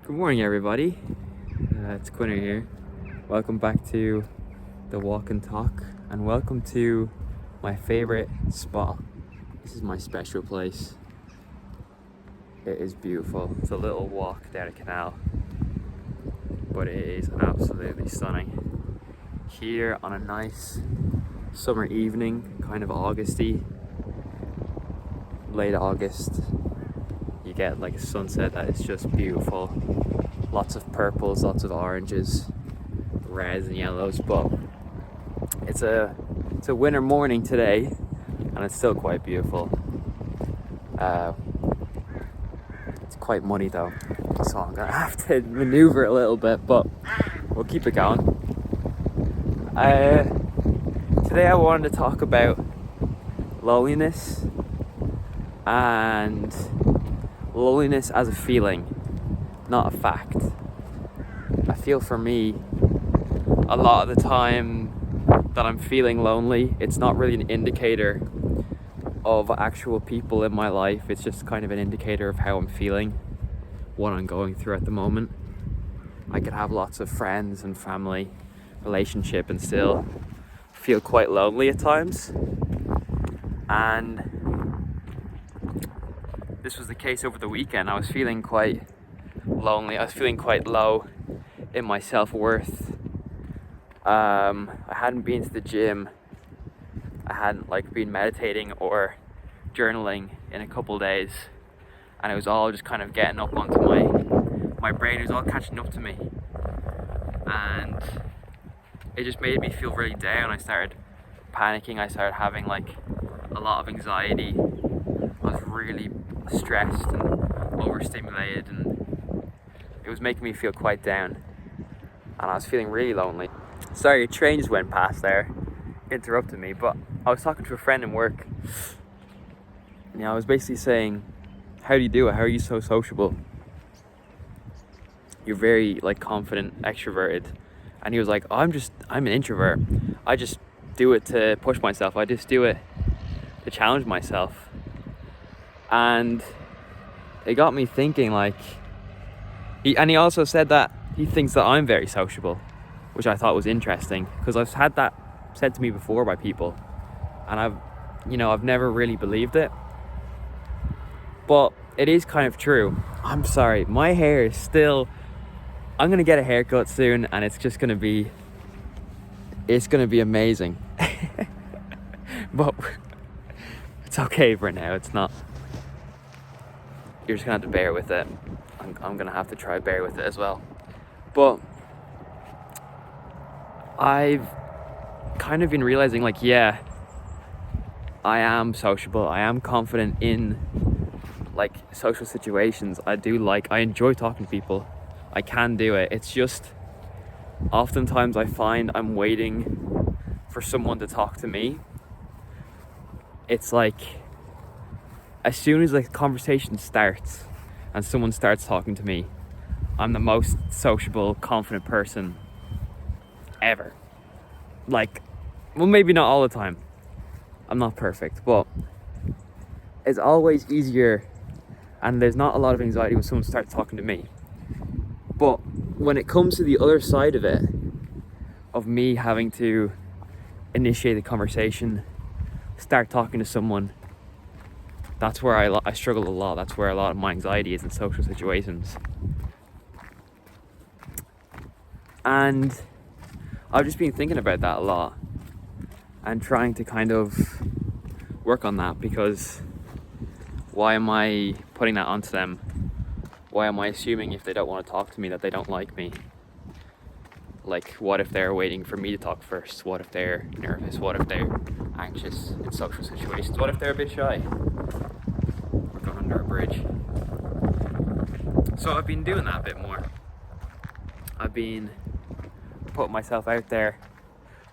Good morning, everybody. It's Quinner here. Welcome back to the Walk and Talk, and welcome to my favorite spot. This is my special place. It is beautiful. It's a little walk down a canal, but it is absolutely stunning. Here on a nice summer evening, kind of Augusty, late August, you get like a sunset that is just beautiful. Lots of purples, lots of oranges, reds and yellows, but it's a winter morning today and it's still quite beautiful. It's quite muddy though, so I'm gonna have to maneuver a little bit, but we'll keep it going. Today I wanted to talk about loneliness and loneliness as a feeling, not a fact. I feel for me, a lot of the time that I'm feeling lonely, it's not really an indicator of actual people in my life. It's just kind of an indicator of how I'm feeling, what I'm going through at the moment. I could have lots of friends and family, relationship, and still feel quite lonely at times. And this was the case over the weekend. I was feeling quite lonely. I was feeling quite low in my self-worth. I hadn't been to the gym. I hadn't been meditating or journaling in a couple days, and it was all just kind of getting up onto my brain. It was all catching up to me, and it just made me feel really down. I started panicking. I started having a lot of anxiety. I was really stressed and overstimulated, and it was making me feel quite down, and I was feeling really lonely. Sorry, a train just went past there, interrupted me, but I was talking to a friend in work. I was basically saying, how do you do it? How are you so sociable? You're very confident, extroverted. And he was like, I'm an introvert. I just do it to push myself. I just do it to challenge myself. And it got me thinking, he also said that he thinks that I'm very sociable, which I thought was interesting, because I've had that said to me before by people, and I've never really believed it, but it is kind of true. I'm sorry, my hair is still, I'm gonna get a haircut soon, and it's gonna be amazing. But it's okay for now. It's not, you're just gonna have to bear with it. I'm gonna have to try bear with it as well. But I've kind of been realizing I am sociable. I am confident in social situations. I enjoy talking to people. I can do it. It's just oftentimes I find I'm waiting for someone to talk to me. It's as soon as the conversation starts and someone starts talking to me, I'm the most sociable, confident person ever. Well, maybe not all the time. I'm not perfect, but it's always easier, and there's not a lot of anxiety when someone starts talking to me. But when it comes to the other side of it, of me having to initiate the conversation, start talking to someone, that's where I struggle a lot. That's where a lot of my anxiety is in social situations. And I've just been thinking about that a lot and trying to kind of work on that, because why am I putting that onto them? Why am I assuming if they don't want to talk to me that they don't like me? What if they're waiting for me to talk first? What if they're nervous? What if they're anxious in social situations? What if they're a bit shy? We're going under a bridge. So I've been doing that a bit more. I've been putting myself out there,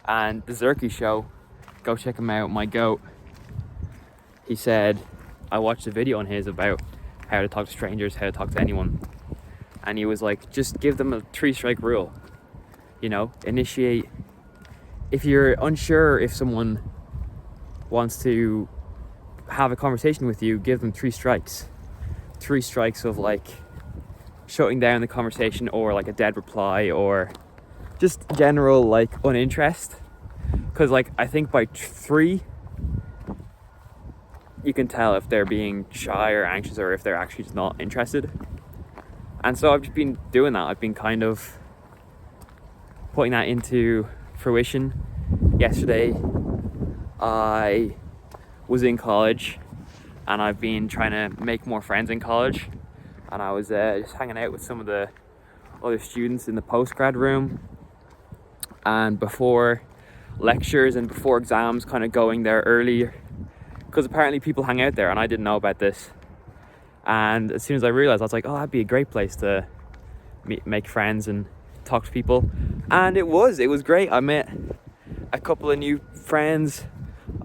and the Zerky show, go check him out, my goat. He said, I watched a video on his about how to talk to strangers, how to talk to anyone, and he was like, just give them a 3-strike rule. Initiate. If you're unsure if someone wants to have a conversation with you, give them 3 strikes. 3 strikes of shutting down the conversation, or like a dead reply, or just general like uninterest. Because like I think by 3 you can tell if they're being shy or anxious, or if they're actually just not interested. And so I've just been doing that. I've been kind of putting that into fruition. Yesterday I was in college, and I've been trying to make more friends in college, and I was just hanging out with some of the other students in the postgrad room, and before lectures and before exams, kind of going there early, because apparently people hang out there, and I didn't know about this. And as soon as I realized, I was like, oh, that'd be a great place to make friends and talk to people. And it was great. I met a couple of new friends,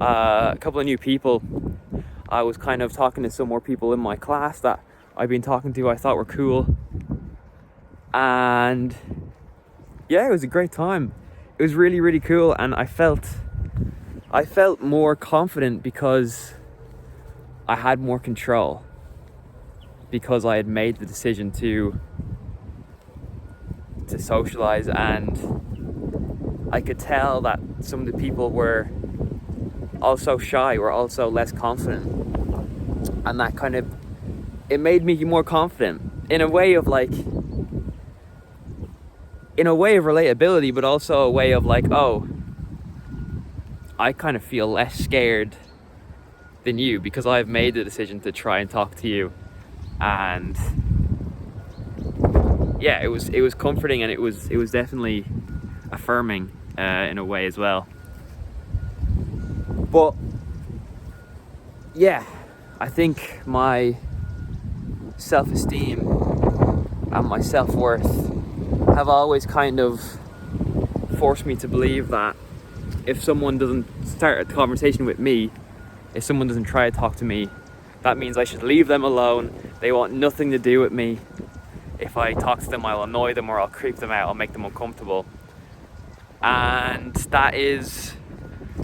a couple of new people. I was kind of talking to some more people in my class that I've been talking to, I thought were cool. And yeah, it was a great time. It was really, really cool, and I felt more confident because I had more control, because I had made the decision to socialize, and I could tell that some of the people were also shy, were also less confident, and that kind of, it made me more confident in a way of relatability, but also a way of like, oh, I kind of feel less scared than you because I've made the decision to try and talk to you. And yeah, it was comforting, and it was definitely affirming in a way as well. But yeah, I think my self-esteem and my self-worth have always kind of forced me to believe that if someone doesn't start a conversation with me, if someone doesn't try to talk to me, that means I should leave them alone. They want nothing to do with me. If I talk to them, I'll annoy them, or I'll creep them out, I'll make them uncomfortable. And that is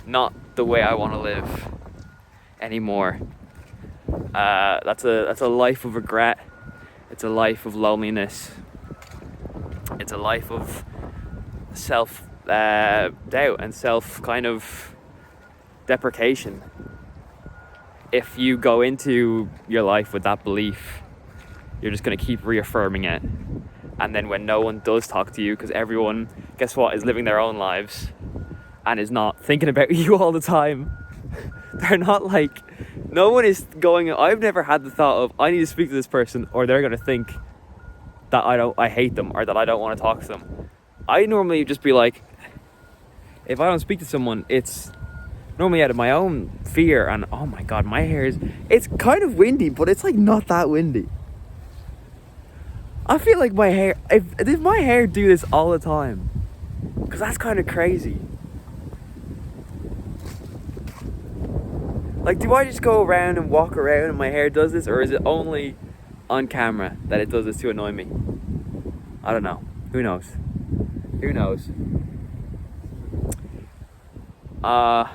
not the way I want to live anymore. That's a life of regret. It's a life of loneliness. It's a life of self-doubt and self kind of deprecation. If you go into your life with that belief, you're just going to keep reaffirming it. And then when no one does talk to you, because everyone, guess what, is living their own lives and is not thinking about you all the time. They're not like, no one is going, I've never had the thought of, I need to speak to this person, or they're going to think that I hate them, or that I don't want to talk to them. I normally just be like, if I don't speak to someone, it's normally out of my own fear. And oh my god, my hair it's kind of windy, but it's like not that windy. I feel like my hair, if my hair do this all the time, because that's kind of crazy. Like, do I just go around and walk around and my hair does this, or is it only on camera that it does this to annoy me? I don't know. Who knows? Who knows? I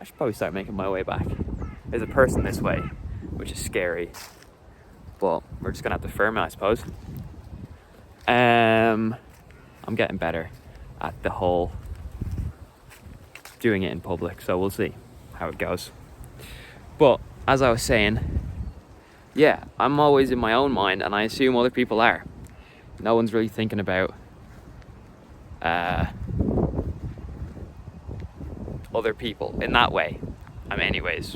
should probably start making my way back. There's a person this way, which is scary. But we're just gonna have to firm it, I suppose. I'm getting better at the whole doing it in public, so we'll see how it goes. But as I was saying, yeah, I'm always in my own mind, and I assume other people are. No one's really thinking about other people in that way. Anyways.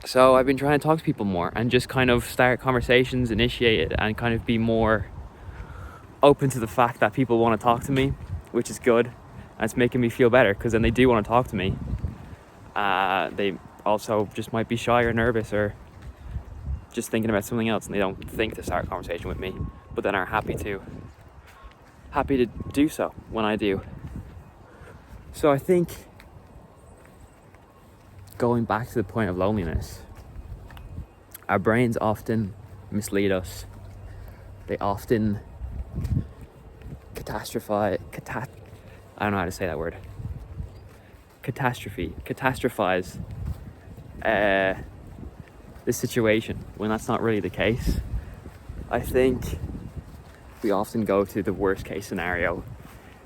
So I've been trying to talk to people more and just kind of start conversations, initiate it, and kind of be more open to the fact that people want to talk to me, which is good. And it's making me feel better, because then they do want to talk to me. They also just might be shy or nervous, or just thinking about something else, and they don't think to start a conversation with me, but then are happy to do so when I do. So I think, going back to the point of loneliness, our brains often mislead us. They often catastrophize this situation when that's not really the case. I think we often go to the worst case scenario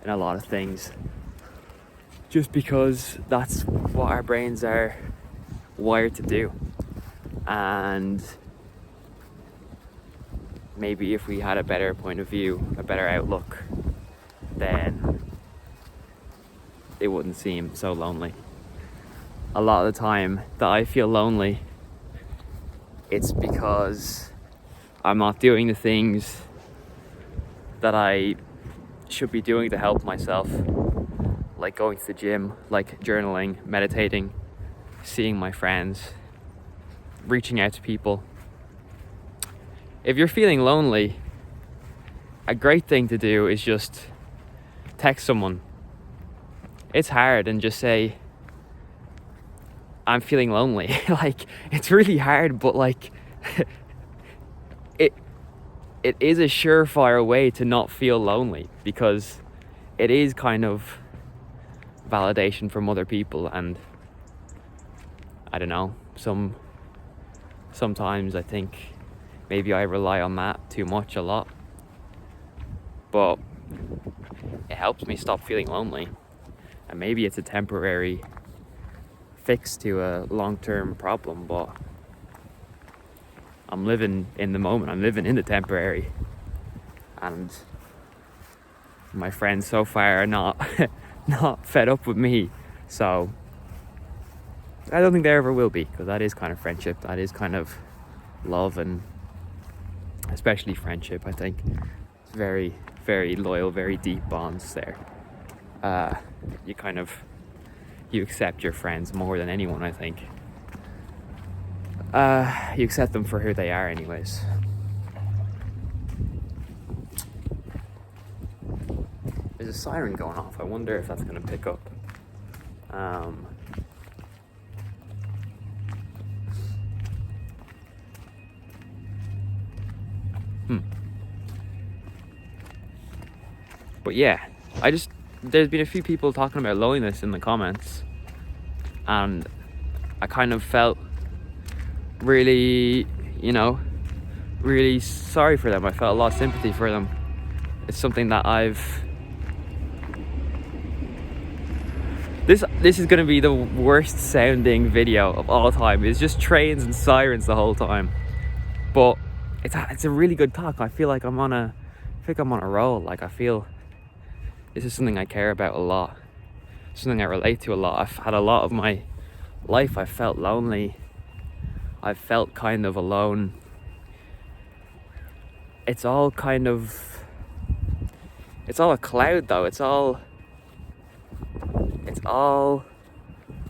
in a lot of things just because that's what our brains are wired to do. And maybe if we had a better point of view, a better outlook, then it wouldn't seem so lonely. A lot of the time that I feel lonely, it's because I'm not doing the things that I should be doing to help myself, like going to the gym, like journaling, meditating, seeing my friends, reaching out to people. If you're feeling lonely, a great thing to do is just text someone. It's hard, and just say, I'm feeling lonely. Like, it's really hard, but like it is a surefire way to not feel lonely, because it is kind of validation from other people. And I don't know, sometimes I think maybe I rely on that too much, a lot, but it helps me stop feeling lonely. And maybe it's a temporary fix to a long-term problem, but I'm living in the moment. I'm living in the temporary, and my friends so far are not not fed up with me, so I don't think they ever will be, because that is kind of friendship, that is kind of love, and especially friendship, I think it's very, very loyal, very deep bonds there. You accept your friends more than anyone, I think. You accept them for who they are anyways. There's a siren going off. I wonder if that's going to pick up. But yeah, there's been a few people talking about loneliness in the comments, and I kind of felt really, really sorry for them. I felt a lot of sympathy for them. It's something that this is going to be the worst sounding video of all time. It's just trains and sirens the whole time, but it's a really good talk. I feel like I'm on a roll. Like, I feel this is something I care about a lot, something I relate to a lot. I've had a lot of my life, I felt lonely, I felt kind of alone. It's all a cloud though. It's all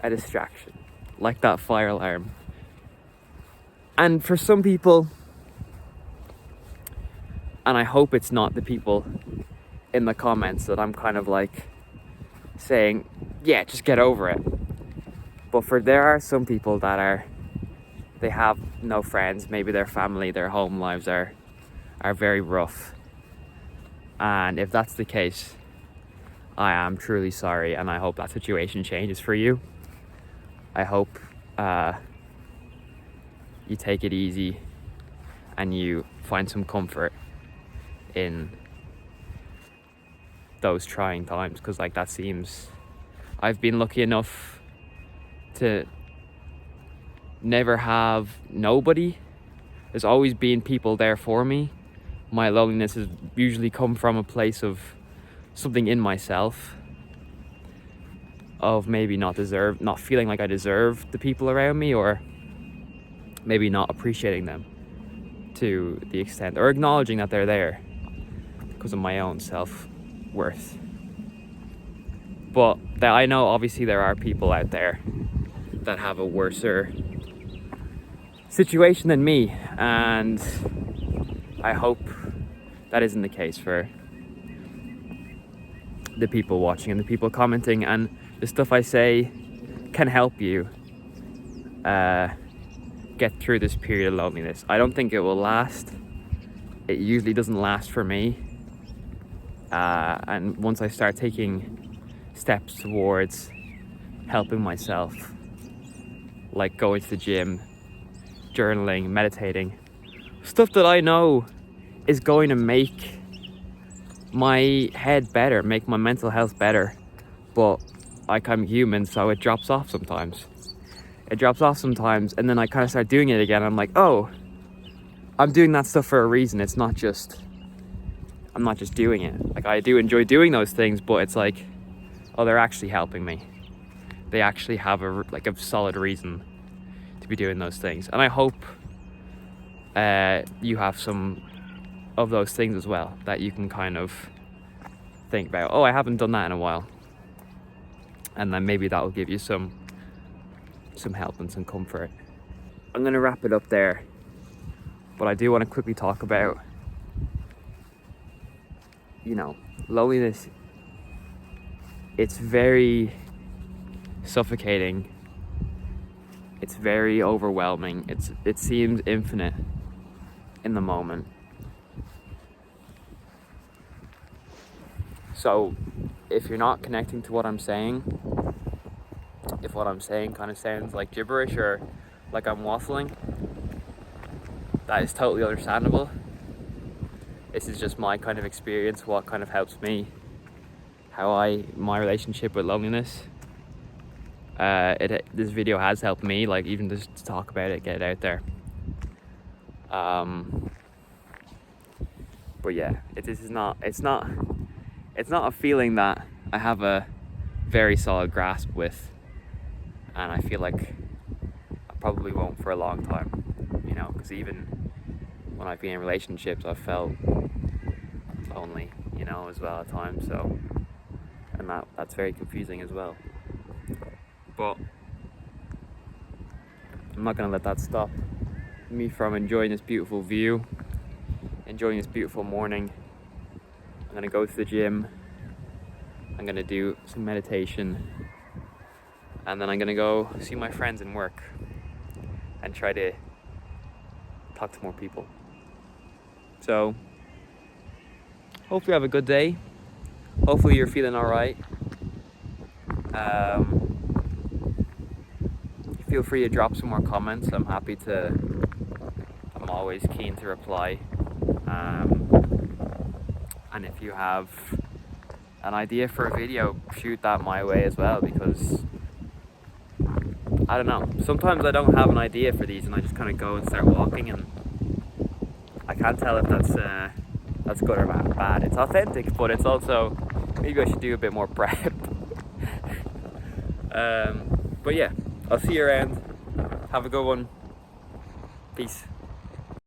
a distraction, like that fire alarm. And for some people, and I hope it's not the people in the comments that I'm kind of like saying, yeah, just get over it. But there are some people that they have no friends. Maybe their family, their home lives are very rough. And if that's the case, I am truly sorry, and I hope that situation changes for you. I hope you take it easy and you find some comfort in those trying times, because like that seems, I've been lucky enough to never have nobody. There's always been people there for me. My loneliness has usually come from a place of something in myself, of maybe not feeling like I deserve the people around me, or maybe not appreciating them to the extent, or acknowledging that they're there because of my own self-worth. But I know obviously there are people out there that have a worser situation than me, and I hope that isn't the case for the people watching and the people commenting, and the stuff I say can help you get through this period of loneliness. I don't think it will last. It usually doesn't last for me, and once I start taking steps towards helping myself, like going to the gym, journaling, meditating, stuff that I know is going to make my head better, make my mental health better, but like, I'm human, so it drops off sometimes. And then I kind of start doing it again. I'm like, oh, I'm doing that stuff for a reason. I'm not just doing it. Like, I do enjoy doing those things, but it's like, oh, they're actually helping me. They actually have a solid reason to be doing those things. And I hope you have some of those things as well, that you can kind of think about, oh, I haven't done that in a while. And then maybe that will give you some help and some comfort. I'm gonna wrap it up there, but I do want to quickly talk about, loneliness. It's very suffocating. It's very overwhelming. It seems infinite in the moment. So if you're not connecting to what I'm saying, if what I'm saying kind of sounds like gibberish or like I'm waffling, that is totally understandable. This is just my kind of experience, what kind of helps me, my relationship with loneliness. This video has helped me, like, even just to talk about it, get it out there. But yeah, it's not a feeling that I have a very solid grasp with, and I feel like I probably won't for a long time, because even when I've been in relationships, I've felt lonely, as well at times. So, and that's very confusing as well. But I'm not gonna let that stop me from enjoying this beautiful view, enjoying this beautiful morning. I'm gonna go to the gym, I'm gonna do some meditation, and then I'm gonna go see my friends and work and try to talk to more people. So hopefully you have a good day. Hopefully you're feeling all right. Feel free to drop some more comments. I'm always keen to reply. And if you have an idea for a video, shoot that my way as well, because I don't know, sometimes I don't have an idea for these and I just kind of go and start walking, and I can't tell if that's good or bad. It's authentic, but it's also, maybe I should do a bit more prep. But yeah, I'll see you around. Have a good one. Peace.